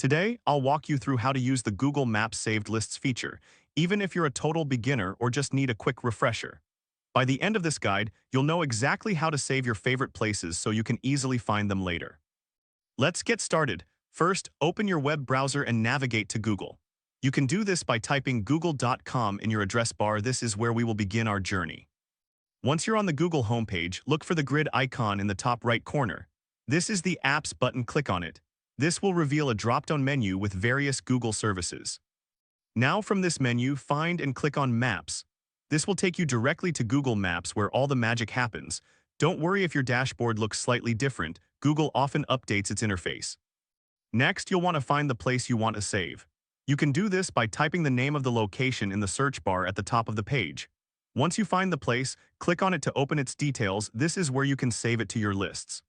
Today, I'll walk you through how to use the Google Maps Saved Lists feature, even if you're a total beginner or just need a quick refresher. By the end of this guide, you'll know exactly how to save your favorite places so you can easily find them later. Let's get started. First, open your web browser and navigate to Google. You can do this by typing google.com in your address bar. This is where we will begin our journey. Once you're on the Google homepage, look for the grid icon in the top right corner. This is the Apps button. Click on it. This will reveal a drop-down menu with various Google services. Now from this menu, find and click on Maps. This will take you directly to Google Maps where all the magic happens. Don't worry if your dashboard looks slightly different. Google often updates its interface. Next, you'll want to find the place you want to save. You can do this by typing the name of the location in the search bar at the top of the page. Once you find the place, click on it to open its details. This is where you can save it to your lists.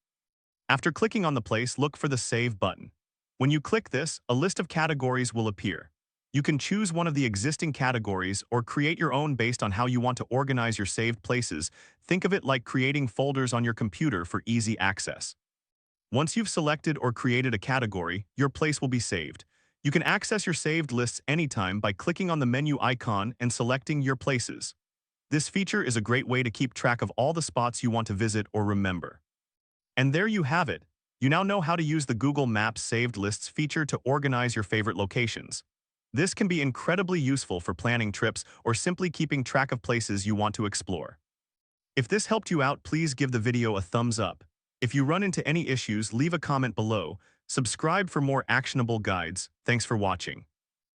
After clicking on the place, look for the Save button. When you click this, a list of categories will appear. You can choose one of the existing categories or create your own based on how you want to organize your saved places. Think of it like creating folders on your computer for easy access. Once you've selected or created a category, your place will be saved. You can access your saved lists anytime by clicking on the menu icon and selecting Your Places. This feature is a great way to keep track of all the spots you want to visit or remember. And there you have it. You now know how to use the Google Maps Saved Lists feature to organize your favorite locations. This can be incredibly useful for planning trips or simply keeping track of places you want to explore. If this helped you out, please give the video a thumbs up. If you run into any issues, leave a comment below. Subscribe for more actionable guides. Thanks for watching.